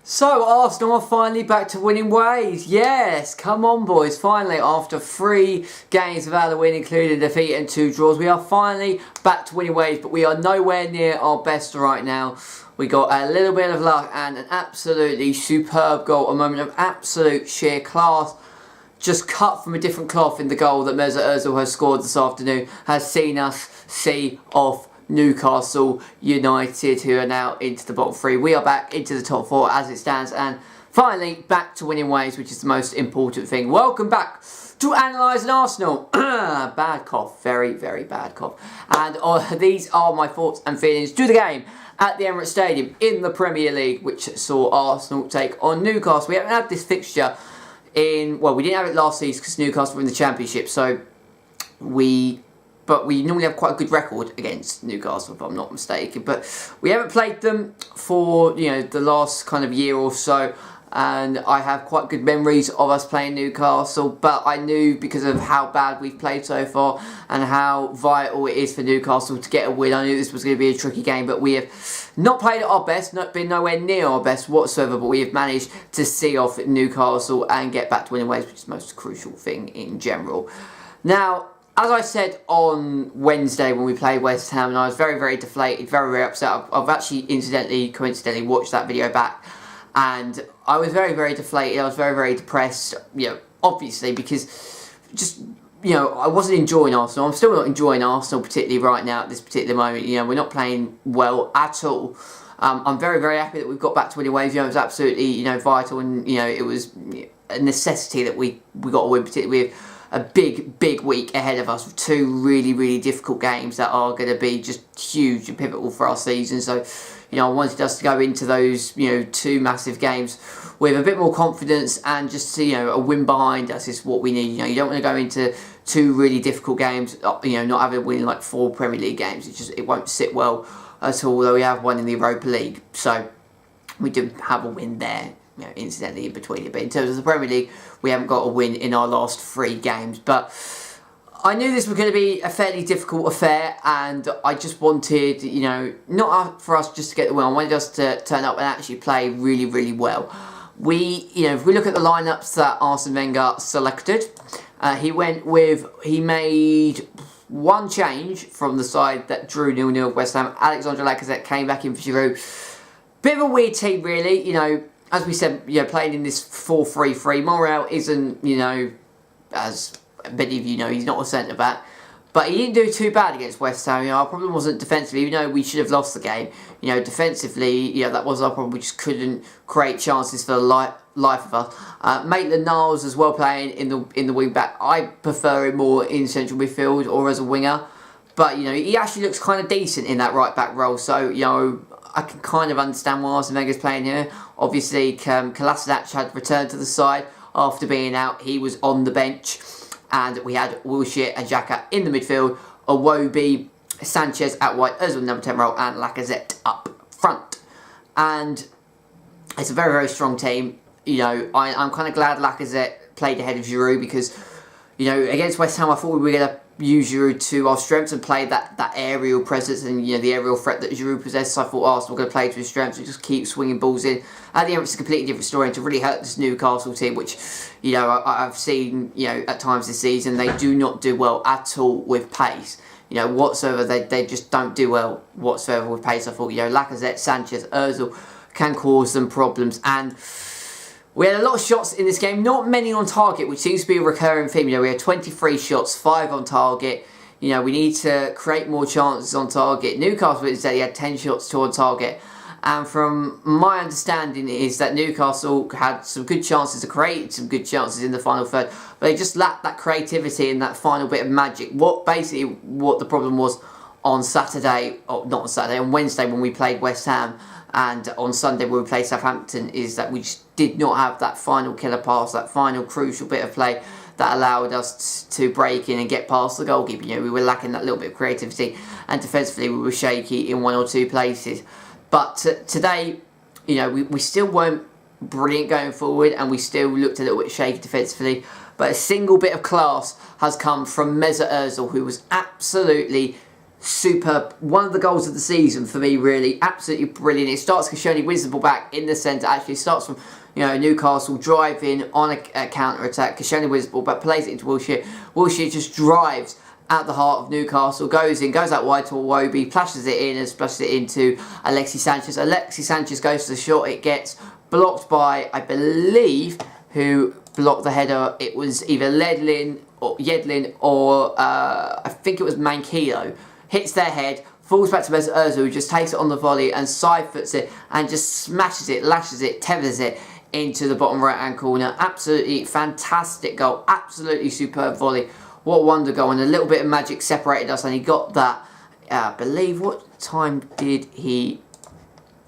So Arsenal are finally back to winning ways. Yes, come on boys. Finally, after 3 games without a win, including a defeat and 2 draws, we are finally back to winning ways, but we are nowhere near our best right now. We got a little bit of luck and an absolutely superb goal, a moment of absolute sheer class. Just cut from a different cloth in the goal that Mesut Ozil has scored this afternoon has seen us see off Newcastle United, who are now into the bottom 3. We are back into the top 4 as it stands, and finally back to winning ways, which is the most important thing. Welcome back to Analysing Arsenal. Bad cough, very, very bad cough. And these are my thoughts and feelings to the game at the Emirates Stadium in the Premier League, which saw Arsenal take on Newcastle. We haven't had this fixture well, we didn't have it last season because Newcastle were in the Championship, but we normally have quite a good record against Newcastle, if I'm not mistaken. But we haven't played them for, the last kind of year or so. And I have quite good memories of us playing Newcastle. But I knew, because of how bad we've played so far and how vital it is for Newcastle to get a win, I knew this was going to be a tricky game. But we have not played at our best, not been nowhere near our best whatsoever. But we have managed to see off Newcastle and get back to winning ways, which is the most crucial thing in general. Now, as I said on Wednesday when we played West Ham, and I was very, very deflated, very, very upset. I've actually coincidentally watched that video back, and I was very, very deflated. I was very, very depressed, obviously, because I wasn't enjoying Arsenal. I'm still not enjoying Arsenal particularly right now at this particular moment. We're not playing well at all. I'm very, very happy that we've got back to winning ways. It was absolutely, vital, and, it was a necessity that we got a win, particularly with a big week ahead of us with 2 really, really difficult games that are going to be just huge and pivotal for our season. So, I wanted us to go into those, 2 massive games with a bit more confidence and just, a win behind us is what we need. You don't want to go into 2 really difficult games, not having a win in like 4 Premier League games. It won't sit well at all, although we have one in the Europa League. So we do have a win there, incidentally in between it. But in terms of the Premier League, we haven't got a win in our last 3 games. But I knew this was going to be a fairly difficult affair, and I just wanted, not for us just to get the win. I wanted us to turn up and actually play really, really well. If we look at the lineups that Arsene Wenger selected, he made 1 change from the side that drew 0-0 West Ham. Alexandre Lacazette came back in for Giroud. Bit of a weird team, really, As we said, playing in this 4-3-3, Morel isn't, as many of you know, he's not a centre-back. But he didn't do too bad against West Ham. Our problem wasn't defensively, even though we should have lost the game. Defensively, that was our problem. We just couldn't create chances for the life of us. Maitland-Niles as well playing in the wing-back. I prefer him more in central midfield or as a winger. But, he actually looks kind of decent in that right-back role. So, I can kind of understand why Arsene Wenger's playing here. Obviously, Kolasinac had returned to the side after being out. He was on the bench. And we had Wilshere and Xhaka in the midfield. Iwobi, Sanchez out wide, Ozil number 10 role, and Lacazette up front. And it's a very, very strong team. I'm kind of glad Lacazette played ahead of Giroud because, against West Ham, I thought we were going to use Giroud to our strengths and play that aerial presence and the aerial threat that Giroud possesses. I thought Arsenal were going to play to his strengths and just keep swinging balls in. At the end, it's a completely different story, and to really hurt this Newcastle team, which I've seen at times this season, they do not do well at all with pace. Whatsoever, they just don't do well whatsoever with pace. I thought Lacazette, Sanchez, Ozil can cause them problems, and we had a lot of shots in this game, not many on target, which seems to be a recurring theme. We had 23 shots, 5 on target. We need to create more chances on target. Newcastle instead had 10 shots, 2 on target. And from my understanding is that Newcastle had some good chances to create, some good chances in the final third, but they just lacked that creativity and that final bit of magic. What the problem was on Saturday, or not on Saturday, on Wednesday when we played West Ham, and on Sunday when we played Southampton, is that we just did not have that final killer pass, that final crucial bit of play that allowed us to break in and get past the goalkeeper. We were lacking that little bit of creativity, and defensively we were shaky in 1 or 2 places. But today, we still weren't brilliant going forward, and we still looked a little bit shaky defensively. But a single bit of class has come from Mesut Ozil, who was absolutely superb. One of the goals of the season for me, really, absolutely brilliant. It starts Koscielny wins the ball back in the centre. Actually, it starts from Newcastle driving on a counter attack. Koscielny wins the ball back, plays it into Wilshere. Wilshere just drives at the heart of Newcastle, goes out wide to Iwobi, plashes it in and splashes it into Alexis Sanchez. Alexis Sanchez goes to the shot. It gets blocked by, I believe, who blocked the header. It was either Yedlin or I think it was Manquillo. Hits their head, falls back to Mesut Ozil, who just takes it on the volley and side-foots it and just smashes it, lashes it, tethers it into the bottom right-hand corner. Absolutely fantastic goal. Absolutely superb volley. What a wonder goal. And a little bit of magic separated us, and he got that, I believe, what time did he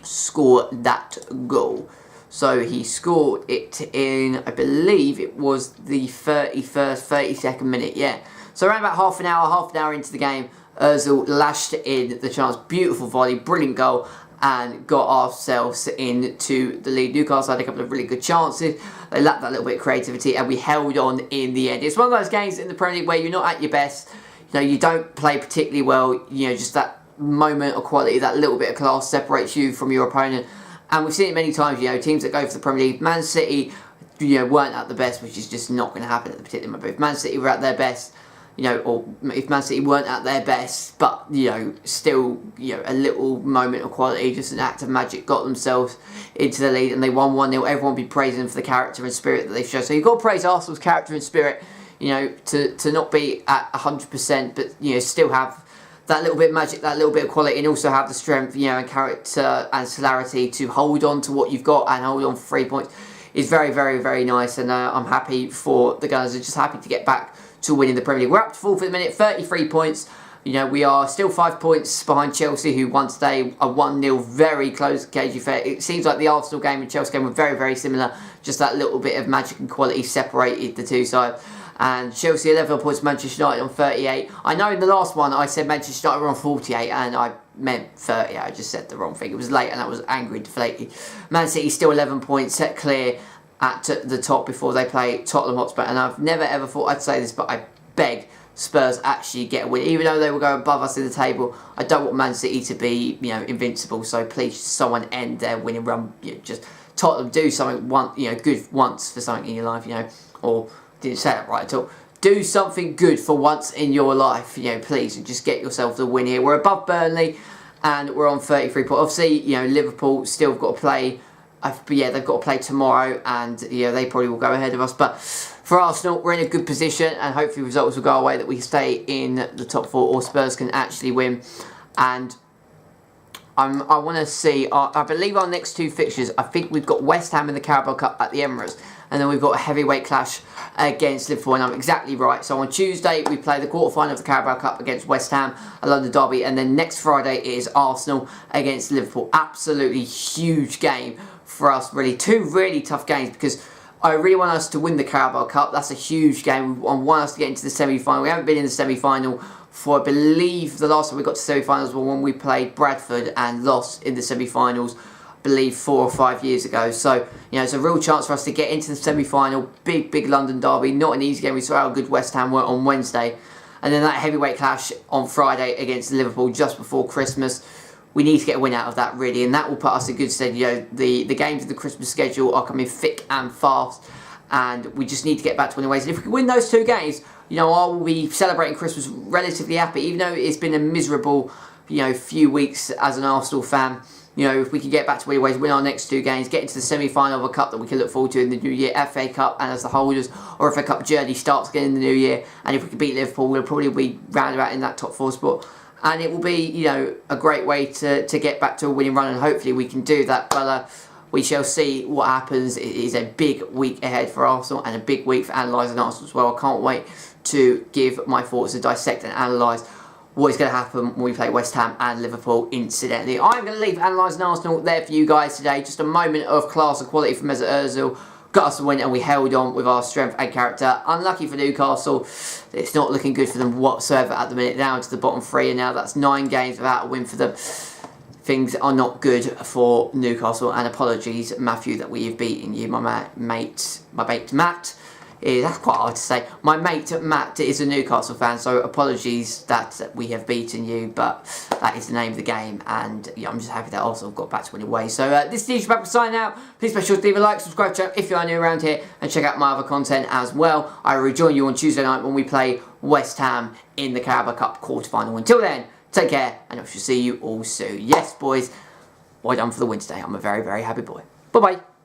score that goal? So he scored it in, I believe it was the 32nd minute, yeah. So around about half an hour into the game, Ozil lashed in the chance. Beautiful volley, brilliant goal, and got ourselves into the lead. Newcastle had a couple of really good chances. They lacked that little bit of creativity, and we held on in the end. It's one of those games in the Premier League where you're not at your best. You don't play particularly well. Just that moment of quality, that little bit of class separates you from your opponent. And we've seen it many times, teams that go for the Premier League. Man City, weren't at the best, which is just not going to happen at the particular moment. But if Man City were at their best, or if Man City weren't at their best, but, still, a little moment of quality, just an act of magic, got themselves into the lead and they won 1-0. Everyone will be praising them for the character and spirit that they've shown. So you've got to praise Arsenal's character and spirit, to not be at 100%, but, still have that little bit of magic, that little bit of quality, and also have the strength, and character and celerity to hold on to what you've got and hold on for 3 points is very, very, very nice. And I'm happy for the Gunners. I'm just happy to get back to winning the Premier League. We're up to 4th at the minute, 33 points. We are still 5 points behind Chelsea, who won today a 1-0, very close cagey affair. It seems like the Arsenal game and Chelsea game were very, very similar. Just that little bit of magic and quality separated the two sides. And Chelsea 11 points, Manchester United on 38. I know in the last one I said Manchester United were on 48 and I meant 30. I just said the wrong thing. It was late and I was angry, deflated. Man City still 11 points, set clear at the top before they play Tottenham Hotspur. And I've never ever thought I'd say this, but I beg Spurs actually get a win. Even though they will go above us in the table, I don't want Man City to be, invincible. So please, someone end their winning run. Just Tottenham, do something good once for something in your life, or didn't say that right at all. Do something good for once in your life, please, and just get yourself the win here. We're above Burnley, and we're on 33 points. Obviously, Liverpool still got to play. They've got to play tomorrow, and they probably will go ahead of us. But for Arsenal, we're in a good position, and hopefully results will go our way that we can stay in the top 4, or Spurs can actually win. And I want to see. I believe our next 2 fixtures. I think we've got West Ham in the Carabao Cup at the Emirates. And then we've got a heavyweight clash against Liverpool, and I'm exactly right. So on Tuesday, we play the quarterfinal of the Carabao Cup against West Ham, a London derby, and then next Friday is Arsenal against Liverpool. Absolutely huge game for us, really. 2 really tough games, because I really want us to win the Carabao Cup. That's a huge game. I want us to get into the semi-final. We haven't been in the semi-final for, I believe, the last time we got to semi-finals was when we played Bradford and lost in the semi-finals. Believe 4 or 5 years ago. So, it's a real chance for us to get into the semi-final. Big London derby. Not an easy game. We saw how good West Ham were on Wednesday. And then that heavyweight clash on Friday against Liverpool just before Christmas. We need to get a win out of that, really. And that will put us in good stead. The games of the Christmas schedule are coming thick and fast. And we just need to get back to winning ways. And if we can win those 2 games, I will be celebrating Christmas relatively happy. Even though it's been a miserable, few weeks as an Arsenal fan. If we can get back to winning ways, win our next 2 games, get into the semi-final of a cup that we can look forward to in the new year, FA Cup, and as the holders, or FA Cup journey starts again in the new year, and if we can beat Liverpool, we'll probably be round about in that top 4 spot, and it will be, a great way to get back to a winning run, and hopefully we can do that, but we shall see what happens. It is a big week ahead for Arsenal, and a big week for analysing Arsenal as well. I can't wait to give my thoughts, to dissect and analyse what is going to happen when we play West Ham and Liverpool, incidentally. I'm going to leave analysing Arsenal there for you guys today. Just a moment of class and quality from Mesut Ozil. Got us a win, and we held on with our strength and character. Unlucky for Newcastle. It's not looking good for them whatsoever at the minute. Down to the bottom 3, and now that's 9 games without a win for them. Things are not good for Newcastle, and apologies, Matthew, that we have beaten you, my mate Matt. is, that's quite hard to say. My mate Matt is a Newcastle fan, so apologies that we have beaten you, but that is the name of the game, and yeah, I'm just happy that Arsenal got back to winning ways. So this is Bagpuss signing out. Please make sure to leave a like, subscribe to the channel if you are new around here, and check out my other content as well. I will rejoin you on Tuesday night when we play West Ham in the Carabao Cup quarter-final. Until then, take care, and I shall see you all soon. Yes, boys, well done for the win today. I'm a very, very happy boy. Bye-bye.